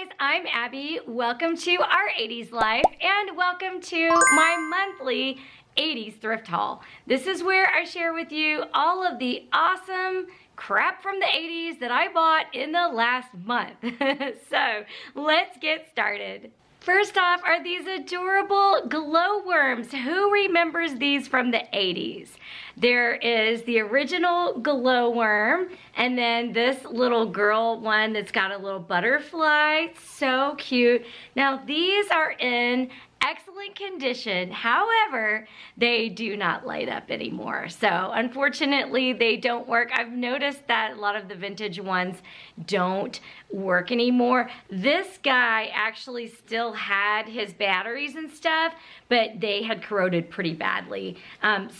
guys, I'm Abby. Welcome to our 80s life and welcome to my monthly 80s thrift haul. This is where I share with you all of the awesome crap from the 80s that I bought in the last month. So let's get started. First off are these adorable Glo Worms. Who remembers these from the 80s? There is the original Glo Worm and then this little girl one that's got a little butterfly. So cute. Now these are in excellent condition. However, they do not light up anymore. So unfortunately, they don't work. I've noticed that a lot of the vintage ones don't work anymore. This guy actually still had his batteries and stuff, but they had corroded pretty badly.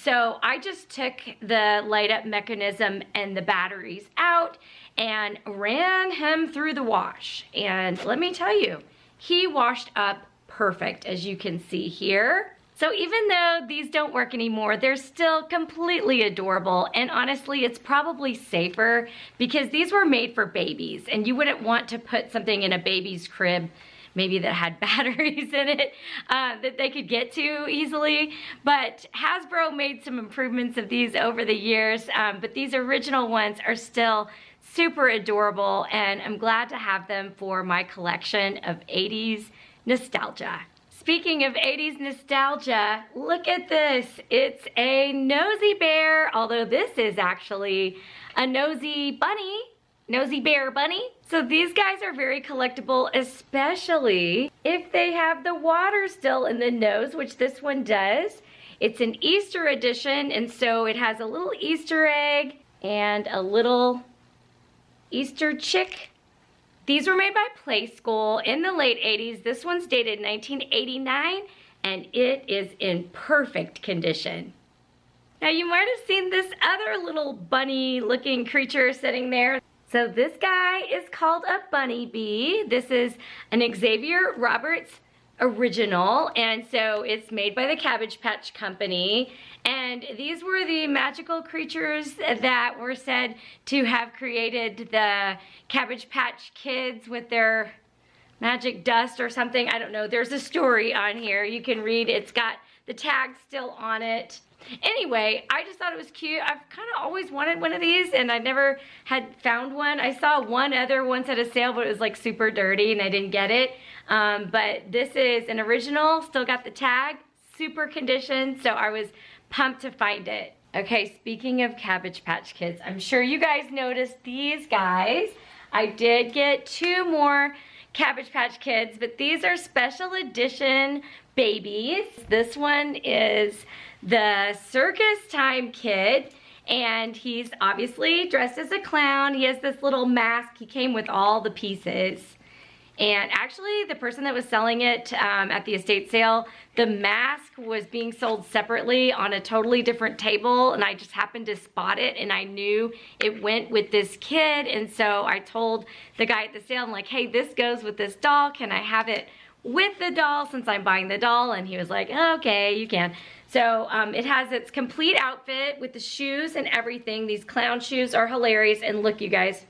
So I just took the light up mechanism and the batteries out and ran him through the wash. And let me tell you, he washed up perfect, as you can see here. So even though these don't work anymore, they're still completely adorable. And honestly, it's probably safer because these were made for babies and you wouldn't want to put something in a baby's crib maybe that had batteries in it that they could get to easily. But Hasbro made some improvements of these over the years, but these original ones are still super adorable and I'm glad to have them for my collection of 80s nostalgia. Speaking of 80s nostalgia, look at this. It's a nosy bear, although this is actually a nosy bunny, nosy bear bunny. So these guys are very collectible, especially if they have the water still in the nose, which this one does. It's an Easter edition, and so it has a little Easter egg and a little Easter chick. These were made by Play School in the late 80s. This one's dated 1989 and it is in perfect condition. Now you might have seen this other little bunny looking creature sitting there. So this guy is called a bunny bee. This is an Xavier Roberts original, and so it's made by the Cabbage Patch Company. And these were the magical creatures that were said to have created the Cabbage Patch Kids with their magic dust or something. I don't know. There's a story on here. You can read. It's got the tag still on it. Anyway, I just thought it was cute. I've kind of always wanted one of these and I never had found one. I saw one other once at a sale, but it was like super dirty and I didn't get it. But this is an original, still got the tag, super condition, so I was pumped to find it. Okay, speaking of Cabbage Patch Kids, I'm sure you guys noticed these guys. I did get two more Cabbage Patch Kids, but these are special edition babies. This one is the Circus Time Kid, and he's obviously dressed as a clown. He has this little mask. He came with all the pieces. And actually, the person that was selling it at the estate sale, the mask was being sold separately on a totally different table, and I just happened to spot it, and I knew it went with this kid, and so I told the guy at the sale, I'm like, hey, this goes with this doll. Can I have it with the doll since I'm buying the doll? And he was like, okay, you can. So it has its complete outfit with the shoes and everything. These clown shoes are hilarious, and look, you guys,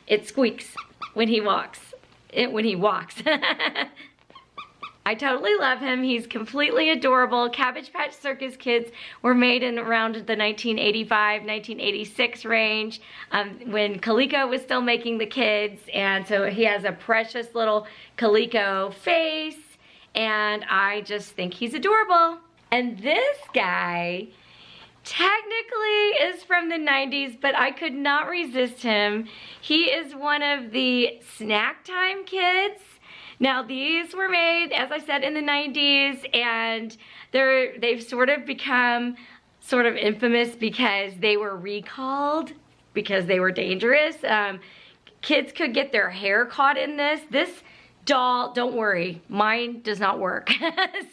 it squeaks when he walks. I totally love him. He's completely adorable. Cabbage Patch Circus Kids were made in around the 1985, 1986 range when Coleco was still making the kids, and so he has a precious little Coleco face, and I just think he's adorable. And this guy technically is from the 90s, but I could not resist him. He is one of the Snack Time Kids. Now these were made, as I said, in the 90s, and they've sort of become sort of infamous because they were recalled because they were dangerous. Kids could get their hair caught in this. This doll, don't worry, mine does not work.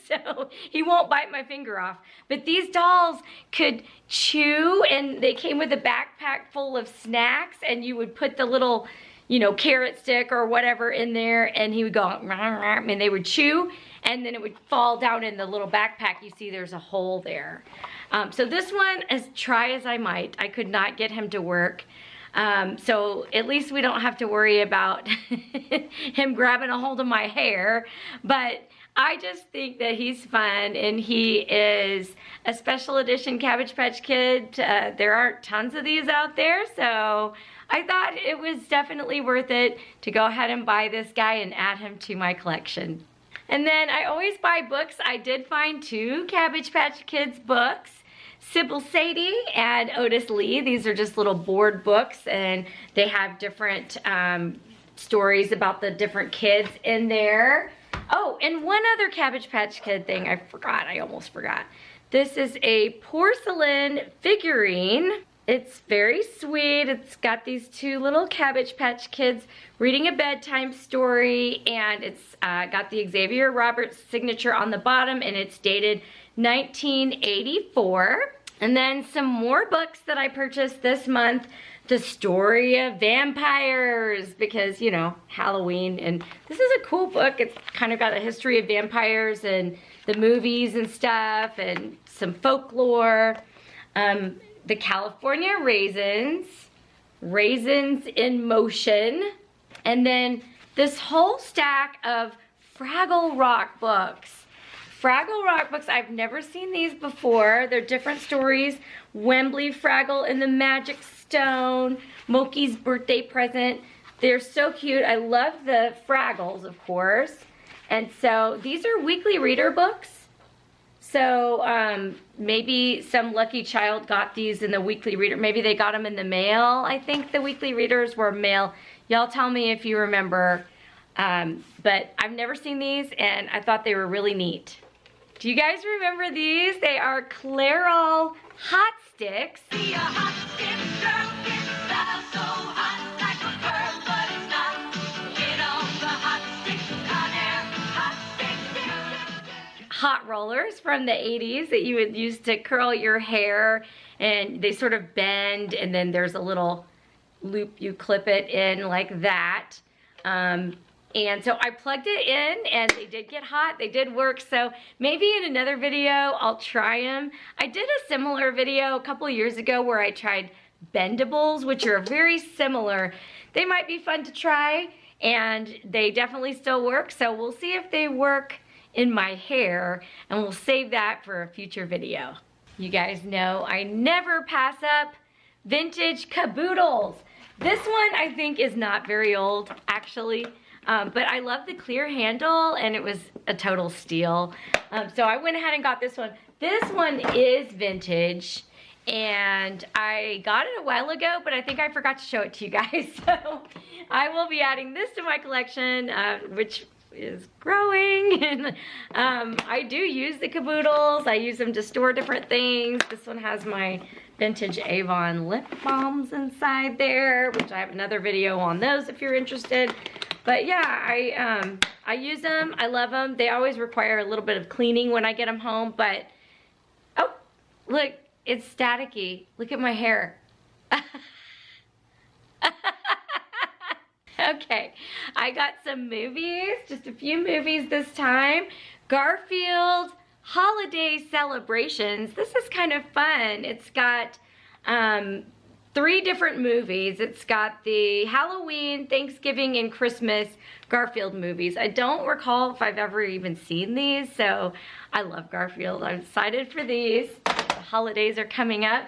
So he won't bite my finger off. But these dolls could chew, and they came with a backpack full of snacks, and you would put the little, you know, carrot stick or whatever in there, and he would go, and they would chew, and then it would fall down in the little backpack. You see there's a hole there. So this one, as try as I might, I could not get him to work. So at least we don't have to worry about him grabbing a hold of my hair. But I just think that he's fun, and he is a special edition Cabbage Patch Kid. There aren't tons of these out there, so I thought it was definitely worth it to go ahead and buy this guy and add him to my collection. And then I always buy books. I did find 2 Cabbage Patch Kids books. Sybil Sadie and Otis Lee. These are just little board books, and they have different stories about the different kids in there. Oh, and one other Cabbage Patch Kid thing I forgot. I almost forgot. This is a porcelain figurine. It's very sweet. It's got these 2 little Cabbage Patch Kids reading a bedtime story, and it's got the Xavier Roberts signature on the bottom, and it's dated 1984. And then some more books that I purchased this month. The Story of Vampires, because, you know, Halloween. And this is a cool book. It's kind of got a history of vampires and the movies and stuff, and some folklore. The California Raisins, Raisins in Motion, and then this whole stack of Fraggle Rock books. Fraggle Rock books, I've never seen these before. They're different stories. Wembley Fraggle and the Magic Stone, Moki's Birthday Present. They're so cute. I love the Fraggles, of course. And so these are weekly reader books. So maybe some lucky child got these in the weekly reader. Maybe they got them in the mail. I think the weekly readers were mail. Y'all tell me if you remember. But I've never seen these, and I thought they were really neat. Do you guys remember these? They are Clairol Hot Sticks. Be a hot stick girl, get style so hot like a pearl, but it's not. Get on the hot stick, hot stick. Hot rollers from the 80s that you would use to curl your hair, and they sort of bend, and then there's a little loop you clip it in like that. And so I plugged it in, and they did get hot. They did work. So maybe in another video, I'll try them. I did a similar video a couple years ago where I tried bendables, which are very similar. They might be fun to try, and they definitely still work. So we'll see if they work in my hair, and we'll save that for a future video. You guys know I never pass up vintage caboodles. This one I think is not very old, actually. But I love the clear handle, and it was a total steal. So I went ahead and got this one. This one is vintage, and I got it a while ago, but I think I forgot to show it to you guys. So I will be adding this to my collection, which is growing. And I do use the caboodles. I use them to store different things. This one has my vintage Avon lip balms inside there, which I have another video on those if you're interested. But yeah, I use them. I love them. They always require a little bit of cleaning when I get them home. But, oh, look, it's staticky. Look at my hair. Okay, I got some movies, just a few movies this time. Garfield Holiday Celebrations. This is kind of fun. It's got 3 different movies. It's got the Halloween, Thanksgiving, and Christmas Garfield movies. I don't recall if I've ever even seen these, so I love Garfield. I'm excited for these. The holidays are coming up.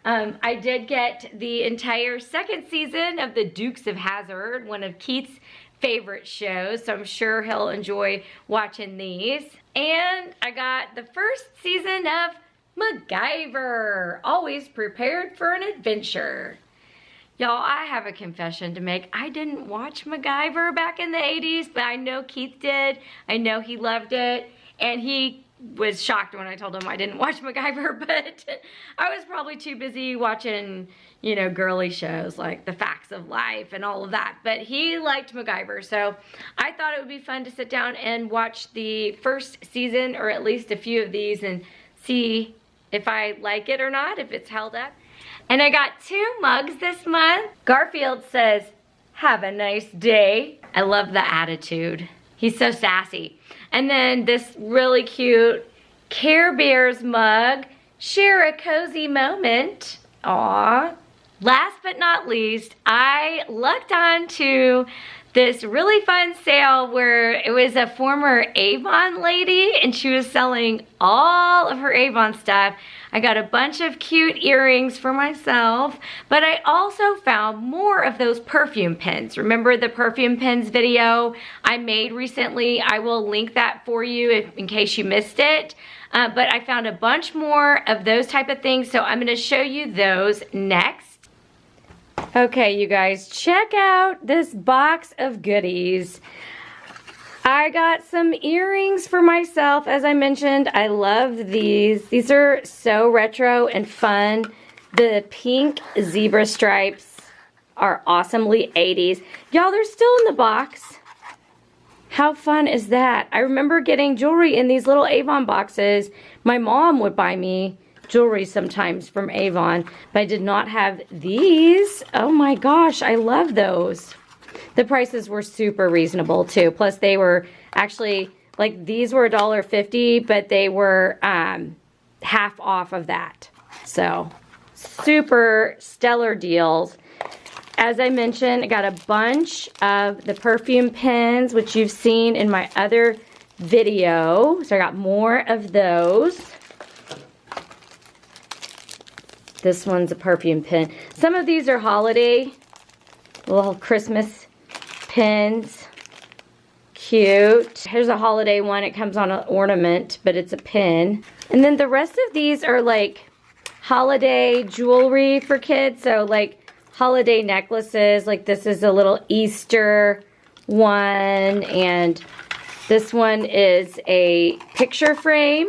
I did get the entire 2nd season of the Dukes of Hazzard, one of Keith's favorite shows, so I'm sure he'll enjoy watching these. And I got the 1st season of MacGyver, always prepared for an adventure. Y'all, I have a confession to make. I didn't watch MacGyver back in the 80s, but I know Keith did. I know he loved it, and he was shocked when I told him I didn't watch MacGyver, but I was probably too busy watching, you know, girly shows like The Facts of Life and all of that. But he liked MacGyver, so I thought it would be fun to sit down and watch the 1st season, or at least a few of these, and see if I like it or not, if it's held up. And I got 2 mugs this month. Garfield says, "Have a nice day." I love the attitude. He's so sassy. And then this really cute Care Bears mug, "Share a cozy moment." Aw. Last but not least, I lucked onto this really fun sale where it was a former Avon lady and she was selling all of her Avon stuff. I got a bunch of cute earrings for myself, but I also found more of those perfume pins. Remember the perfume pins video I made recently? I will link that for you in case you missed it. But I found a bunch more of those type of things, so I'm gonna show you those next. Okay, you guys, check out this box of goodies. I got some earrings for myself, as I mentioned. I love these. These are so retro and fun. The pink zebra stripes are awesomely 80s. Y'all, they're still in the box. How fun is that? I remember getting jewelry in these little Avon boxes. My mom would buy me jewelry sometimes from Avon, but I did not have these. Oh my gosh, I love those. The prices were super reasonable too. Plus they were actually, like these were $1.50, but they were half off of that. So super stellar deals. As I mentioned, I got a bunch of the perfume pens, which you've seen in my other video. So I got more of those. This one's a perfume pin. Some of these are holiday, little Christmas pins. Cute. Here's a holiday one. It comes on an ornament, but it's a pin. And then the rest of these are like holiday jewelry for kids. So like holiday necklaces. Like this is a little Easter one. And this one is a picture frame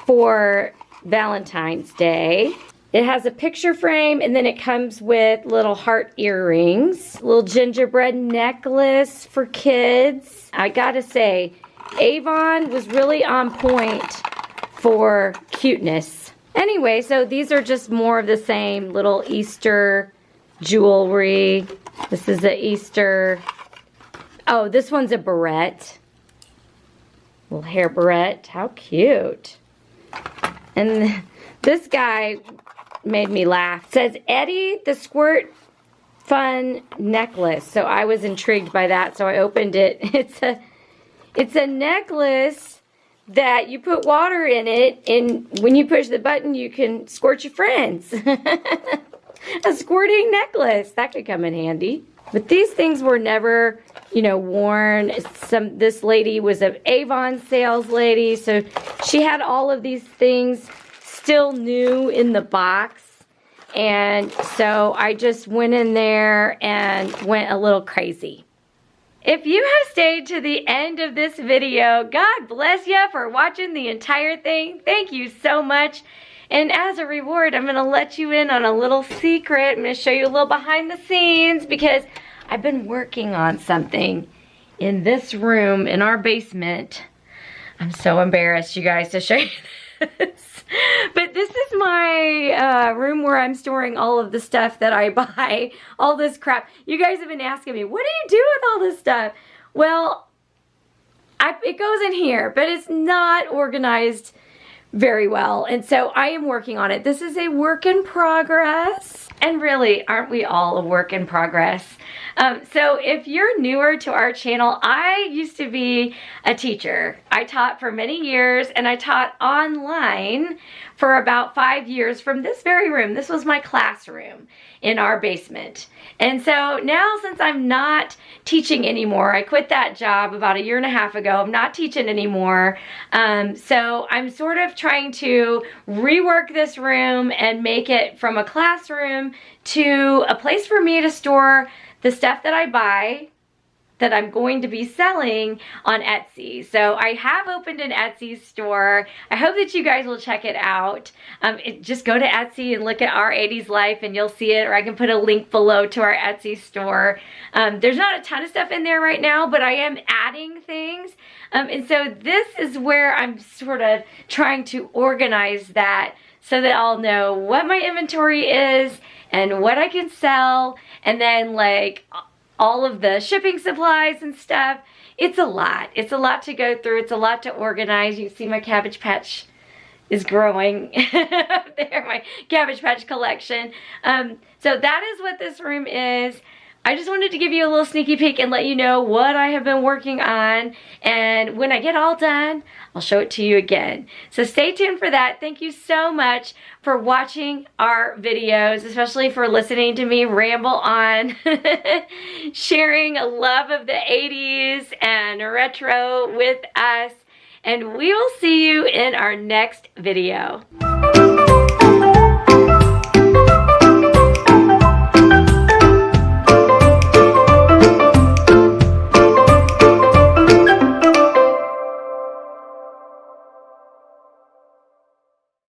for Valentine's Day. It has a picture frame and then it comes with little heart earrings, little gingerbread necklace for kids. I gotta say, Avon was really on point for cuteness. Anyway, so these are just more of the same little Easter jewelry. This is the Easter, oh, this one's a barrette. Little hair barrette, how cute. And this guy made me laugh. It says Eddie the Squirt Fun Necklace. So I was intrigued by that, so I opened it. It's a necklace that you put water in it, and when you push the button, you can squirt your friends. A squirting necklace. That could come in handy. But these things were never, you know, worn. This lady was an Avon sales lady, so she had all of these things still new in the box. And so I just went in there and went a little crazy. If you have stayed to the end of this video, God bless you for watching the entire thing. Thank you so much. And as a reward, I'm going to let you in on a little secret. I'm going to show you a little behind the scenes because I've been working on something in this room in our basement. I'm so embarrassed, you guys, to show you this. But this is my room where I'm storing all of the stuff that I buy, all this crap. You guys have been asking me, what do you do with all this stuff? Well, it goes in here, but it's not organized very well. And so I am working on it. This is a work in progress. And really, aren't we all a work in progress? So if you're newer to our channel, I used to be a teacher. I taught for many years and I taught online for about 5 years from this very room. This was my classroom in our basement. And so now since I'm not teaching anymore, I quit that job about 1.5 years ago. I'm not teaching anymore. So I'm sort of trying to rework this room and make it from a classroom to a place for me to store the stuff that I buy that I'm going to be selling on Etsy. So I have opened an Etsy store. I hope that you guys will check it out. Just go to Etsy and look at Our 80s Life and you'll see it, or I can put a link below to our Etsy store. There's not a ton of stuff in there right now, but I am adding things. And so this is where I'm sort of trying to organize that so that I'll know what my inventory is and what I can sell, and then like all of the shipping supplies and stuff. It's a lot. It's a lot to go through. It's a lot to organize. You can see my Cabbage Patch is growing up there, my Cabbage Patch collection. So that is what this room is. I just wanted to give you a little sneaky peek and let you know what I have been working on. And when I get all done, I'll show it to you again. So stay tuned for that. Thank you so much for watching our videos, especially for listening to me ramble on, sharing a love of the 80s and retro with us. And we will see you in our next video.